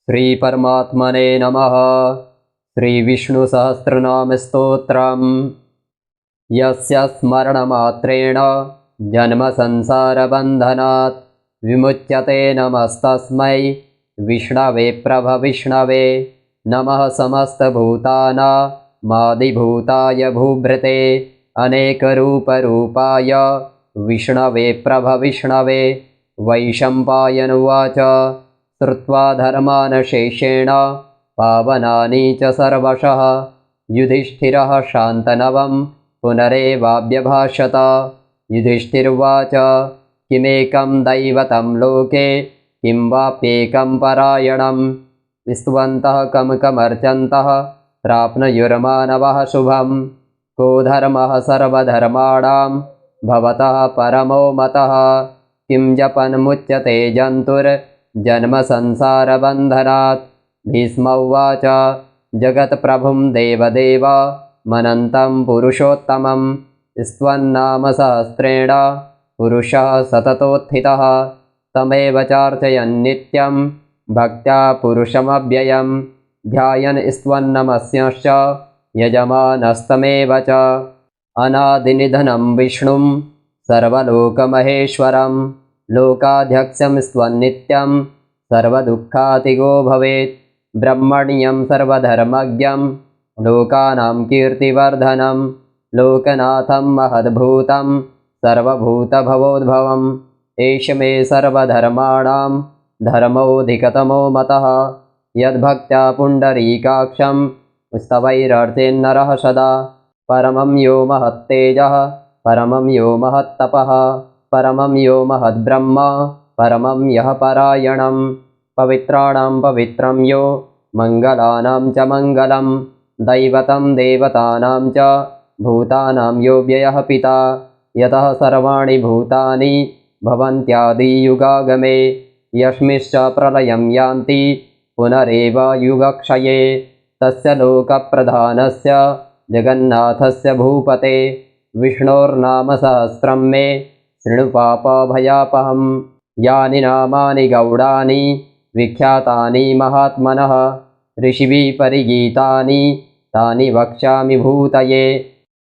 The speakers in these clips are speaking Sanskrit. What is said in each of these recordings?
श्रीपरमात्मने नमः। श्रीविष्णुसहस्रनामस्तोत्रम्। यस्य स्मरणमात्रेण जन्मसंसारबन्धनात् विमुच्यते नमस्तस्मै विष्णवे प्रभविष्णवे। नमः समस्तभूतानामादिभूताय भूभृते अनेकरूपरूपाय विष्णवे प्रभविष्णवे। वैशम्पायन उवाच श्रुत्वा धर्मानशेषेण पावनानि च सर्वशः युधिष्ठिरः शान्तनवं पुनरेवाभ्यभाषत। युधिष्ठिर्वाच किमेकं दैवतं लोके किं वाप्येकं परायणं स्तुवन्तः कमर्चन्तः प्राप्नुयुर्मानवः शुभं। को धर्मः सर्वधर्माणां भवतः परमो मतः किं जपन्मुच्यते जन्तुर्जन्मसंसारबन्धनात्। भीष्म उवाच जगत्प्रभुं देवदेव मनन्तं पुरुषोत्तमं स्तवन्नामसहस्रेण पुरुषः सततोत्थितः तमेव चार्चयन्नित्यं भक्त्या पुरुषमव्ययं ध्यायन् स्तवन्नमस्यश्च यजमानस्तमेव च। अनादिनिधनं विष्णुं सर्वलोकमहेश्वरं लोकाध्यक्षं स्तवन्नित्यं सर्वदुःखातिगो भवेत्। ब्रह्मण्यं सर्वधर्मज्ञं लोकानां कीर्तिवर्धनं लोकनाथं महद्भूतं सर्वभूतभवोद्भवम्। एष मे सर्वधर्माणां धर्मोऽधिकतमो मतः यद्भक्त्या पुण्डरीकाक्षं स्तवैरर्चेन्नरः सदा। परमं यो महत्तेजः परमं यो महत्तपः परमं यो महद्ब्रह्म परमं यः परायणं। पवित्राणां पवित्रं यो मङ्गलानां च मङ्गलं दैवतं देवतानां च भूतानां यो व्ययः पिता। यतः सर्वाणि भूतानि भवन्त्यादियुगागमे यस्मिंश्च प्रलयं यान्ति पुनरेव युगक्षये। तस्य लोकप्रधानस्य जगन्नाथस्य भूपते विष्णोर्नामसहस्रं मे शृणु पापभयापहम्। यानि नामानि गौडानि विख्यातानि महात्मनः ऋषिभिः परिगीतानि तानि वक्ष्यामि भूतये।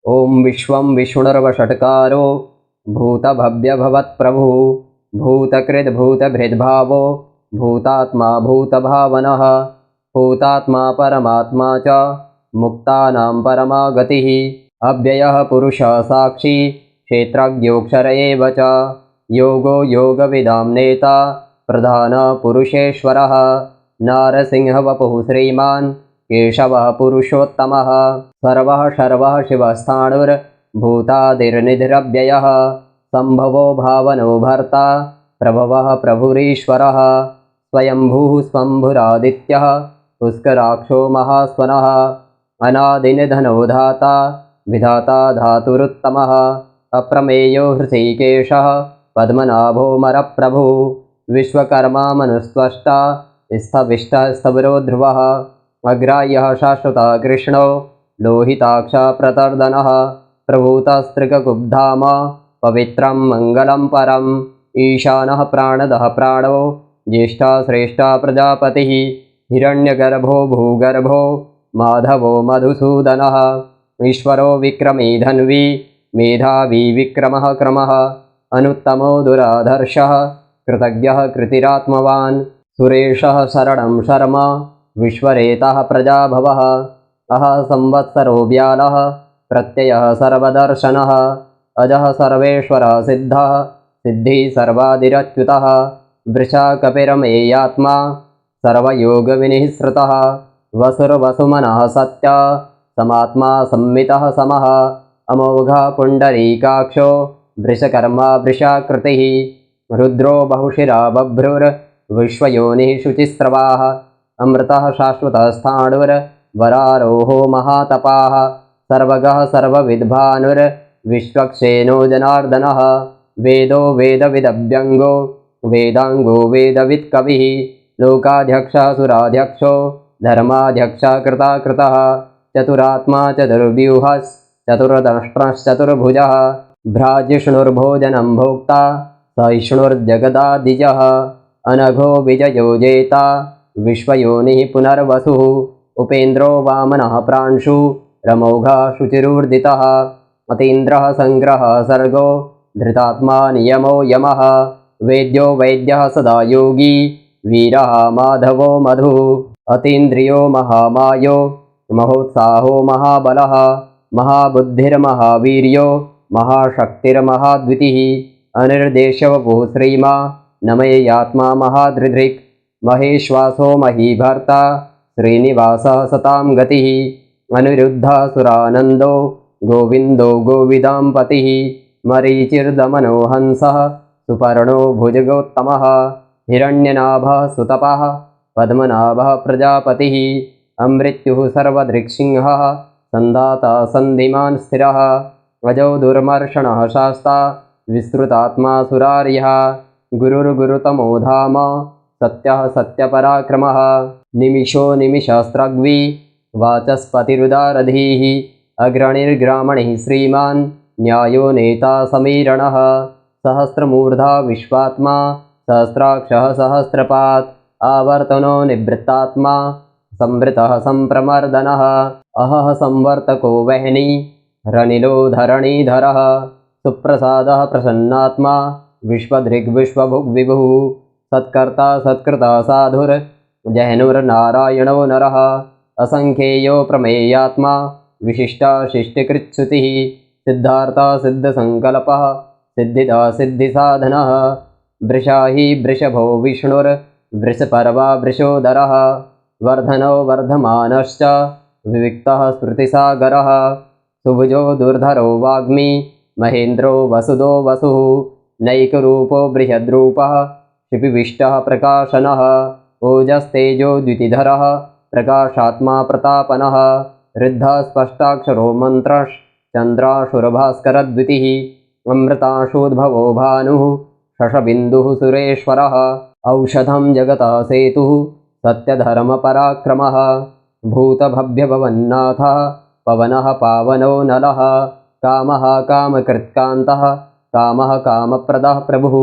ॐ विश्वं विष्णुर्वषट्कारो भूतभव्यभवत्प्रभुः भूतकृद्भूतभृद्भावो भूतात्मा भूतभावनः भूतात्मा परमात्मा च मुक्तानां परमा गतिः। अव्ययः पुरुषः साक्षी क्षेत्रज्ञोऽक्षर एव च योगो योगविदां नेता प्रधानपुरुषेश्वरः। नारसिंहवपुः श्रीमान् केशवः पुरुषोत्तमः सर्वः शर्वः शिवस्थाणुर्भूतादिर्निधिरव्ययः सम्भवो भावनो भर्ता प्रभवः प्रभुरीश्वरः। स्वयंभूः स्वम्भुरादित्यः पुष्कराक्षो महास्वनः अनादिनिधनो धाता विधाता धातुरुत्तमः। अप्रमेयो हृषीकेशः पद्मनाभो मरप्रभुः विश्वकर्मा मनुस्त्वष्टा स्थविष्टः स्थविरो ध्रुवः। अग्राह्यः शाश्वतः कृष्णो लोहिताक्षः प्रतर्दनः प्रभूतस्त्रिककुब्धाम पवित्रं मङ्गलं परम्। ईशानः प्राणदः प्राणो ज्येष्ठः श्रेष्ठः प्रजापतिः हिरण्यगर्भो भूगर्भो माधवो मधुसूदनः। ईश्वरो विक्रमी धन्वी मेधावी विक्रमः क्रमः अनुत्तमो दुराधर्षः कृतज्ञः कृतिरात्मवान्। सुरेशः शरणं शर्म विश्वरेतः प्रजाभवः अहः संवत्सरो व्यालः प्रत्ययः सर्वदर्शनः अजः सर्वेश्वरः सिद्धः सिद्धिः सर्वादिरच्युतः। वृषा कपिरमेयात्मा सर्वयोगविनिःसृतः वसुर्वसुमनः सत्या समात्मा संमितः समः। अमोघः पुण्डरीकाक्षो वृषकर्मा वृषाकृतिः रुद्रो बहुशिरा बभ्रुर्विश्वयोनिः शुचिस्रवाः। अमृतः शाश्वतः स्थाणुर्वरारोहो महातपाः सर्वगः सर्वविद्भानुर्विश्वक्सेनो जनार्दनः। वेदो वेदविदव्यङ्गो वेदाङ्गो वेदवित्कविः लोकाध्यक्षः सुराध्यक्षो धर्माध्यक्षः कृताकृतः। चतुरात्मा चतुर्व्यूहश्चतुर्दष्ट्रश्चतुर्भुजः भ्राजिष्णुर्भोजनं भोक्ता सहिष्णुर्जगदादिजः। अनघो विजयो जेता विश्वयोनिः पुनर्वसुः उपेन्द्रो वामनः प्रांशु रमौघः शुचिरूर्दितः अतीन्द्रः सङ्ग्रहः सर्गो धृतात्मा नियमो यमः वेद्यो वैद्यः सदा योगी वीरः माधवो मधुः अतीन्द्रियो महामायो महोत्साहो महाबलः महाबुद्धिर्महावीर्यो महाशक्तिर्महाद्वितिः अनिर्देशवपुः श्रीमा नमयेयात्मा महाधृधृक् महेश्वासो महीभर्ता श्रीनिवासः सतां गतिः अनिरुद्धः सुरानन्दो गोविन्दो गोविदाम्पतिः मरीचिर्दमनो हंसः सुपर्णो भुजगोत्तमः हिरण्यनाभः सुतपः पद्मनाभः प्रजापतिः अमृत्युः सर्वदृक्सिंहः सन्धाता सन्धिमान् स्थिरः अजो दुर्मर्षणः शास्ता विस्तृतात्मा सुरार्यः गुरुर्गुरुतमो धाम सत्यः सत्यपराक्रमः निमिषो निमिषास्त्रग्वी वाचस्पतिरुदारधीः अग्रणिर्ग्रामणिः श्रीमान् न्यायो नेता समीरणः सहस्रमूर्धा विश्वात्मा सहस्राक्षः सहस्रपात् आवर्तनो निवृत्तात्मा संवृतः सम्प्रमर्दनः अहः संवर्तको वह्नि रनिलो धरणीधरः सुप्रसादः प्रसन्नात्मा विश्वधृग्विश्वभुग्विभुः सत्कर्ता सत्कृता साधुर् जहनुर्नारायणो नरः असंख्येयो प्रमेयात्मा विशिष्टा शिष्टिकृत्सुतिः सिद्धार्था सिद्धसङ्कल्पः सिद्धिदा सिद्धिसाधनः वृषाही वृषभो विष्णुर्वृषपर्वा वृषोदरः वर्धनो वर्धमानश्च विविक्तः स्मृतिसागरः सुभुजो दुर्धरो वाग्मी महेन्द्रो वसुदो वसुः नैकरूपो बृहद्रूपः क्षिपिविष्टः प्रकाशनः ओजस्तेजो द्युतिधरः प्रकाशात्मा प्रतापनः ऋद्धः स्पष्टाक्षरो मन्त्रश्चन्द्राशुरभास्करद्वितिः अमृताशोद्भवो भानुः शशबिन्दुः सुरेश्वरः औषधं जगतः सेतुः सत्यधर्मपराक्रमः भूतभव्यभवन्नाथः पवनः पावनो नलः कामः कामकृत्कान्तः कामः कामप्रदः प्रभुः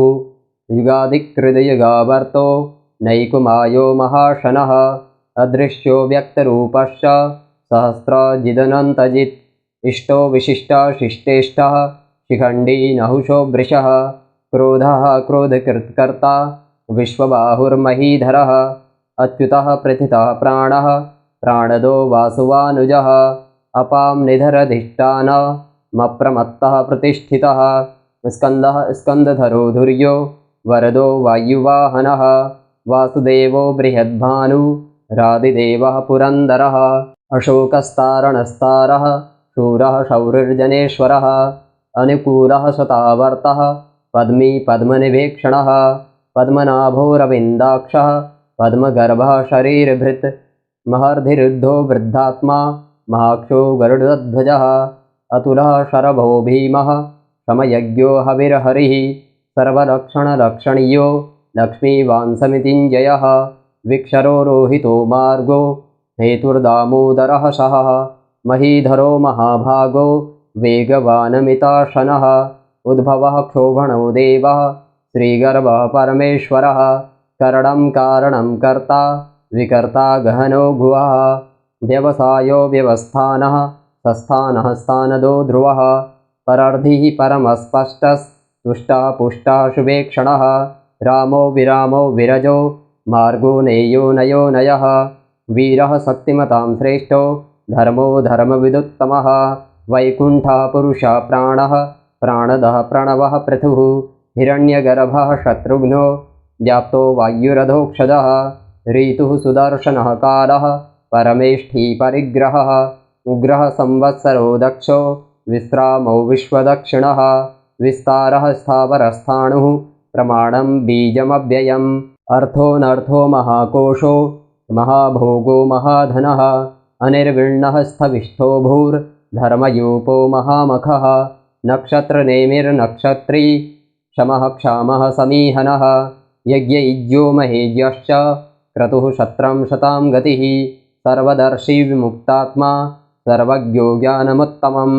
युगादिकृतयुगावर्तो नैकुमायो महाशनः अदृश्यो व्यक्तरूपश्च सहस्राजिदनन्तजित् इष्टो विशिष्टाशिष्टेष्टः शिखण्डी नहुषो वृषः क्रोधः क्रोधकृत्कर्ता विश्वबाहुर्महीधरः अच्युतः प्रथितः प्राणः प्राणदो वासुवानुजः अपां निधरधिष्ठानमप्रमत्तः प्रतिष्ठितः स्कन्दः स्कन्दधरो धुर्यो वरदो वायुवाहनः वासुदेवो बृहद्भानु रादिदेवः पुरन्दरः अशोकस्तारणस्तारः शूरः शौरिर्जनेश्वरः अनुकूलः शतावर्तः पद्मी पद्मनिभीक्षणः पद्मनाभोरविन्दाक्षः पद्मगर्भः शरीरभृत् महर्धिरुद्धो वृद्धात्मा महाक्षो गरुडध्वजः अतुलः शरभो भीमः समयज्ञो हविर्हरिः सर्वलक्षणलक्षणीयो लक्ष्मीवांसमितिञ्जयः विक्षरो रोहितो मार्गो हेतुर्दामोदरः शहः महीधरो महाभागो वेगवानमिताशनः उद्भवः क्षोभणो देवः श्रीगर्भः परमेश्वरः करणं कारणं कर्ता विकर्ता गहनो भुवः व्यवसायो व्यवस्थानः सस्थानः स्थानदो ध्रुवः परर्धिः परमस्पष्टस्तुष्टः पुष्टः शुभेक्षणः रामो विरामो विरजो मार्गो नेयो नयो नयः वीरः शक्तिमतां श्रेष्ठो धर्मो धर्मविदुत्तमः वैकुण्ठः पुरुषः प्राणः प्राणदः प्रणवः पृथुः हिरण्यगर्भः शत्रुघ्नो व्याप्तो वायुरधोक्षजः ऋतुः सुदर्शनः कालः परमेष्ठी परिग्रहः उग्रः संवत्सरो दक्षो विश्रामो विश्वदक्षिणः विस्तारः स्थावरस्थाणुः प्रमाणं बीजमव्ययम् अर्थोऽनर्थो महाकोशो महाभोगो महाधनः अनिर्विण्णः स्थविष्ठो भूर्धर्मयूपो महामखः नक्षत्रनेमिर्नक्षत्री क्षमः क्षामः समीहनः यज्ञयुज्यो महेज्यश्च क्रतुः शत्रं शतां गतिः सर्वदर्शी विमुक्तात्मा सर्वज्ञो ज्ञानमुत्तमं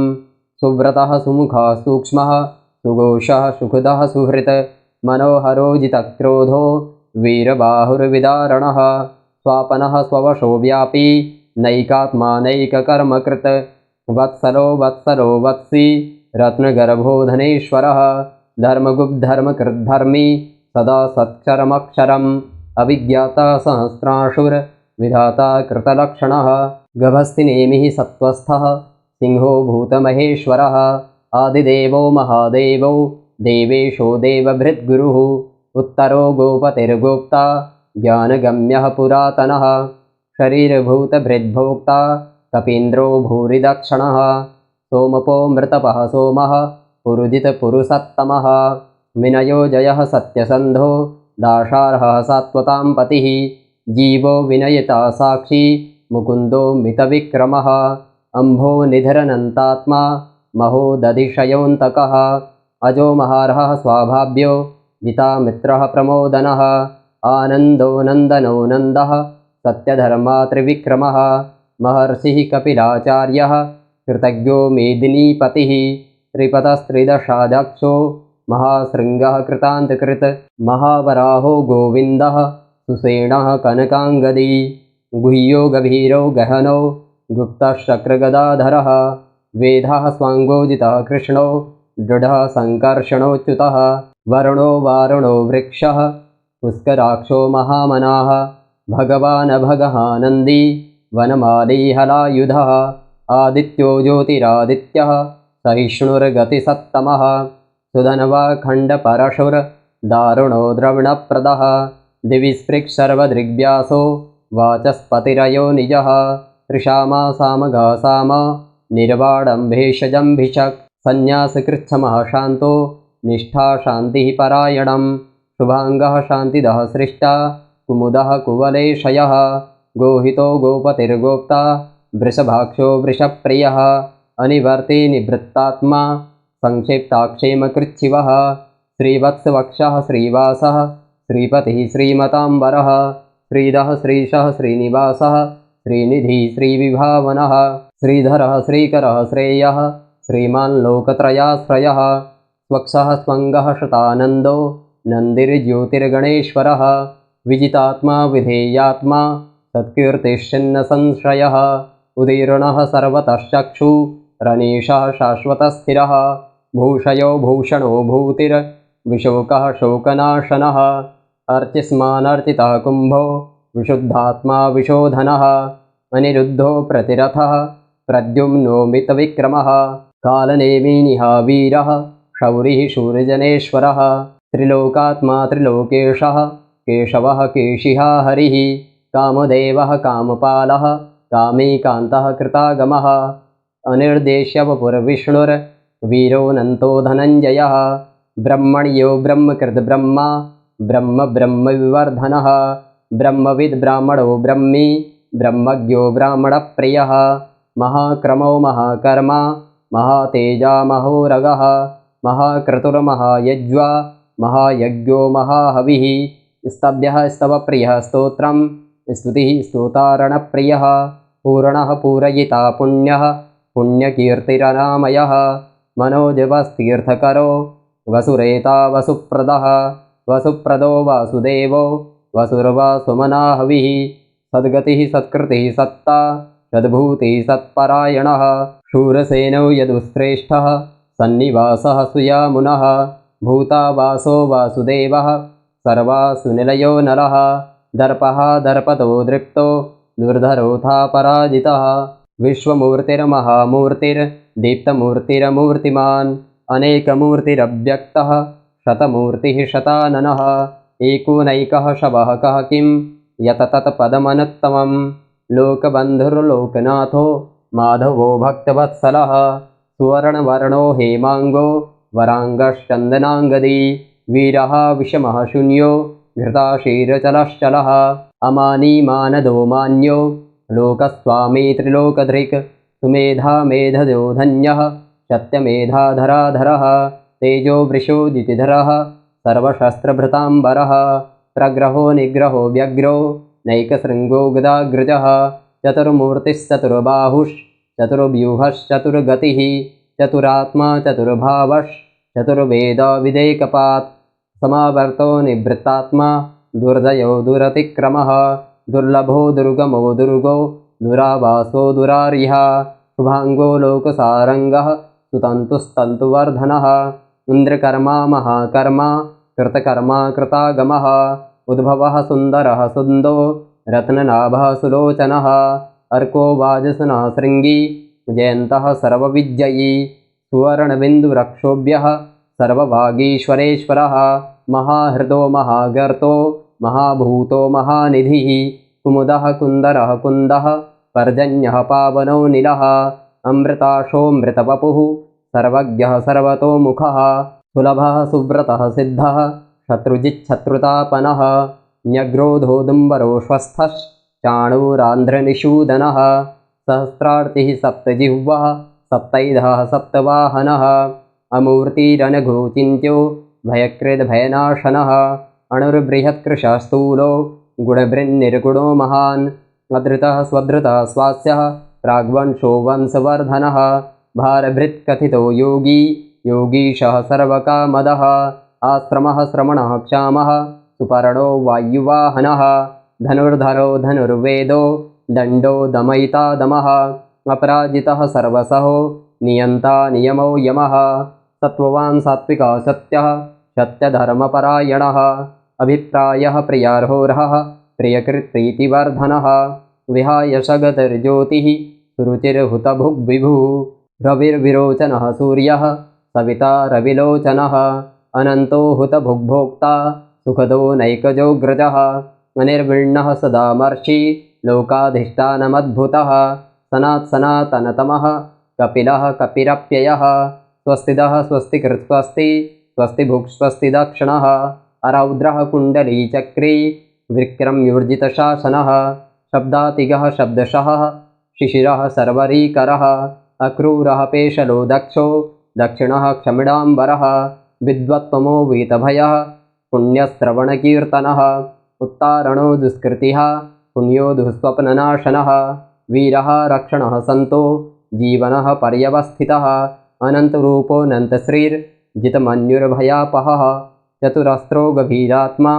सुव्रतः सुमुखः सूक्ष्मः सुघोषः सुहृदः सुहृत् मनोहरो जितक्रोधो वीरबाहुर्विदारणः स्वापनः स्ववशो व्यापी नैकात्मा नैककर्मकृत् वत्सलो वत्सलो वत्सी रत्नगर्भो धनेश्वरः धर्मगुप्धर्मकृद्धर्मी सदा सत्क्षरमक्षरम् अविज्ञाता सहस्रांशुर्विधाता कृतलक्षणः गभस्तिनेमिः सत्त्वस्थः सिंहो भूतमहेश्वरः आदिदेवो महादेवो देवेशो देवभृद्गुरुः उत्तरो गोपतिर्गोप्ता ज्ञानगम्यः पुरातनः शरीरभूतभृद्भोक्ता कपीन्द्रो भूरिदक्षिणः सोमपो मृतपः सोमः पुरुजितपुरुषत्तमः विनयो जयः सत्यसन्धो दाशार्हः सात्वतां पतिः जीवो विनयिता साक्षी मुकुन्दो मितविक्रमः अम्भो निधरनन्तात्मा महोदधिशयोऽन्तकः अजो महार्हः स्वाभाव्यो जितामित्रः प्रमोदनः आनन्दो नन्दनो नन्दः सत्यधर्मा त्रिविक्रमः महर्षिः कपिलाचार्यः कृतज्ञो मेदिनीपतिः त्रिपदस्त्रिदशाध्यक्षो महाशृङ्गः कृतान्तकृत् महावराहो गोविन्दः सुसेनः कनकाङ्गदी गुह्यो गभीरो गहनो गुप्तश्चक्रगदाधरः वेदः स्वाङ्गोजितः कृष्णो दृढः सङ्कर्षणोच्युतः वरुणो वारुणो वृक्षः पुष्कराक्षो महामनाः भगवानभगहानन्दी वनमाली हलायुधः आदित्यो ज्योतिरादित्यः सहिष्णुर्गतिसत्तमः सुधन्वाखण्डपरशुर्दारुणो द्रविणप्रदः दिविस्पृक्सर्वदृग्व्यासो वाचस्पतिरयो निजः त्रिशामा सामगा साम निर्वाडम्भेषजम्भिषक् सन्न्यासकृच्छमः शान्तो निष्ठा शान्तिः परायणं शुभाङ्गः शान्तिदः सृष्टा कुमुदः कुवलेशयः गोहितो गोपतिर्गोप्ता वृषभाक्षो वृषप्रियः अनिवर्ति निवृत्तात्मा संक्षिप्ताक्षेमकृच्छिवः श्रीवत्सवक्षः श्रीवासः श्रीपतिः श्रीमताम्बरः श्रीधः श्रीशः श्रीनिवासः श्रीनिधिः श्रीविभावनः श्रीधरः श्रीकरः श्रेयः श्रीमान् लोकत्रयाश्रयः स्वक्षः स्वङ्गः शतानन्दो नन्दिर्ज्योतिर्गणेश्वरः विजितात्मा विधेयात्मा सत्कीर्तिश्चिन्न संशयः उदीर्णः सर्वतश्चक्षुरनीशः शाश्वतस्थिरः भूषयो भूषणो भूतिर्विशोकः शोकनाशनः अर्चिस्मानर्चितः कुम्भो विशुद्धात्मा विशोधनः अनिरुद्धो प्रतिरथः प्रद्युम्नो मितविक्रमः कालनेमिनिः वीरः शौरिः शूरजनेश्वरः त्रिलोकात्मा त्रिलोकेशः केशवः केशिहा हरिः कामदेवः कामपालः कामीकान्तः कृतागमः अनिर्देश्यवपुरविष्णुर्वीरोऽनन्तो धनञ्जयः ब्रह्मण्यो ब्रह्मकृद्ब्रह्मा ब्रह्म ब्रह्मविवर्धनः ब्रह्मविद् ब्राह्मणो ब्रह्मी ब्रह्मज्ञो ब्राह्मणप्रियः महाक्रमो महाकर्मा महातेजा महोरगः महाक्रतुर्महायज्वा महायज्ञो महाहविः स्तभ्यः स्तवप्रियः स्तोत्रं स्तुतिः स्तोतारणप्रियः पूर्णः पूरयिता पुण्यः पुण्यकीर्तिरनामयः मनोजवस्तीर्थकरो वसुरेता वसुप्रदः वसुप्रदो वासुदेवो वसुर्वासुमनाहविः सद्गतिः सत्कृतिः सत्ता सद्भूतिः सत्परायणः शूरसेनो यदुश्रेष्ठः सन्निवासः सुयामुनः भूतावासो वासुदेवः सर्वासुनिलयो नरः दर्पः दर्पतो दृप्तो दुर्धरोऽथा पराजितः विश्वमूर्तिर्महामूर्तिर्दीप्तमूर्तिरमूर्तिमान् अनेकमूर्तिरव्यक्तः शतमूर्तिः शताननः एकोनैकः शवः कः किं यततत्पदमनुत्तमं लोकबन्धुर्लोकनाथो माधवो भक्तवत्सलः सुवर्णवर्णो हेमाङ्गो वराङ्गश्चन्दनाङ्गदी वीरः विषमः शून्यो घृताशीरचलश्चलः अमानी मानदो मान्यो लोकस्वामी त्रिलोकधृक् सुमेधा मेधजो धन्यः सत्यमेधाधराधरः तेजो वृषो जितिधरः सर्वशस्त्रभृताम्बरः प्रग्रहो निग्रहो व्यग्रो नैकशृङ्गो गदाग्रजः चतुर्बाहुश्चतुर्व्यूहश्चतुर्गतिः चतुरात्मा चतुर्भावश्चतुर्वेदविदेकपात् समावर्तो निवृत्तात्मा दुर्जयो दुरतिक्रमः दुर्लभो दुर्गमो दुर्गो दुरावासो दुरार्यः शुभांगो लोकसारंगः सुतन्तुस्तन्तुवर्धनः इन्द्रकर्मा महाकर्मा कृतकर्मा कृतागमः उद्भवः सुन्दरः सुन्दो रत्ननाभः सुलोचनः अर्को वाजसनः शृङ्गी जयन्तः सर्वविजयी सुवर्णबिन्दुरक्षोभ्यः सर्वभागीश्वरेश्वरः महाहृदो महागर्तो महाभूतो महानिधिः कुमुदः कुन्दरः कुन्दः पर्जन्यः पावनो नीलः अमृताशोऽमृतवपुः सर्वज्ञः सर्वतोमुखः सुलभः सुव्रतः सिद्धः शत्रुजिच्छत्रुतापनः न्यग्रोधोदुम्बरो श्वस्थश्चाणूरान्ध्रनिषूदनः सहस्रार्तिः सप्तजिह्वः सप्तैधः सप्तवाहनः अमूर्तिरनघोचिन्त्यो भयकृद्भयनाशनः अणुर्बृहत्कृशस्थूलो गुणभृन्निर्गुणो महान् अधृतः स्वधृतः स्वास्यः प्राग्वंशो वंशवर्धनः भारभृत्कथितो योगी योगीशः सर्वकामदः आश्रमः श्रमणः क्षामः सुपर्णो वायुवाहनः धनुर्धरो धनुर्वेदो दण्डो दमयिता दमः अपराजितः सर्वसहो नियन्ता नियमो यमः सत्त्ववान् सात्विकः सत्यः सत्यधर्मपरायणः अभिप्रायः प्रियार्होरः प्रियकृत्प्रीतिवर्धनः विहाय सगतिर्ज्योतिः सुरुचिर्हुतभुग्विभुः रविर्विरोचनः सूर्यः सविता रविलोचनः अनन्तो हुतभुग्भोक्ता सुखदो नैकजोऽग्रजः अनिर्विण्णः सदामर्षि लोकाधिष्ठानमद्भुतः सनात्सनातनतमः कपिलः कपिरप्ययः स्वस्तिदः स्वस्तिकृत् स्वस्ति स्वस्तिभुक् स्वस्तिदक्षिणः अरौद्रः कुण्डलीचक्री विक्रम्यूर्जितशासनः शब्दातिगः शब्दशः शिशिरः सर्वरीकरः अक्रूरः पेशलो दक्षो दक्षिणः क्षमिडाम्बरः विद्वत्तमो वीतभयः पुण्यश्रवणकीर्तनः उत्तारणो दुष्कृतिः पुण्यो दुःस्वप्ननाशनः वीरः रक्षणः सन्तो जीवनः पर्यवस्थितः अनन्तरूपोऽनन्तश्रीर्जितमन्युर्भयापहः चतुरस्रो गभीरात्मा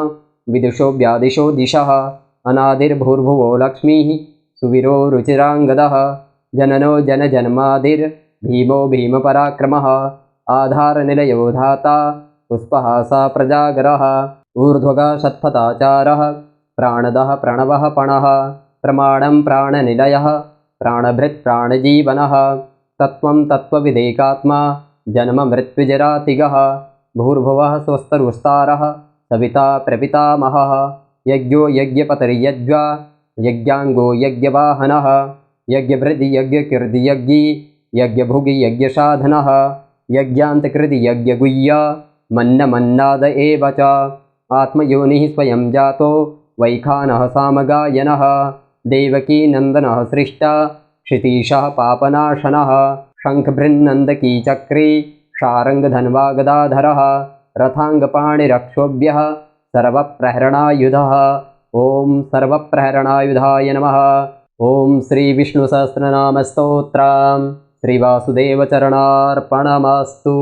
विदुषो व्यादिशो दिशः अनादिर्भूर्भुवो लक्ष्मीः सुवीरो रुचिराङ्गदः जननो जनजन्मादिर्भीमो भीमपराक्रमः आधारनिलयो धाता पुष्पहासा प्रजागरः ऊर्ध्वगः षट्फताचारः प्राणदः प्रणवः पणः प्रमाणं प्राणनिलयः प्राणभृत् प्राणजीवनः तत्त्वं तत्त्वविदेकात्मा जन्म मृत्युजरातिगः भूर्भुवः स्वस्तरुस्तारः सविता प्रपितामहः यज्ञो यज्ञपतिर्यज्वा यज्ञाङ्गो यज्ञवाहनः यज्ञभृदि यज्ञकीर्ति यज्ञी यज्ञभुगि यज्ञसाधनः यज्ञान्तकृति यज्ञगुह्य मन्नमन्नाद एव च आत्मयोनिः स्वयं जातो वैखानः सामगायनः देवकी नन्दनः सृष्टा क्षितीशः पापनाशनः शङ्खभृन्नन्दकी चक्री शारङ्गधन्वागदाधरः रथाङ्गपाणिरक्षोभ्यः सर्वप्रहरणायुधः ॐ सर्वप्रहरणायुधाय नमः। ॐ श्रीविष्णुसहस्रनामस्तोत्रम् श्रीवासुदेवचरणार्पणमस्तु।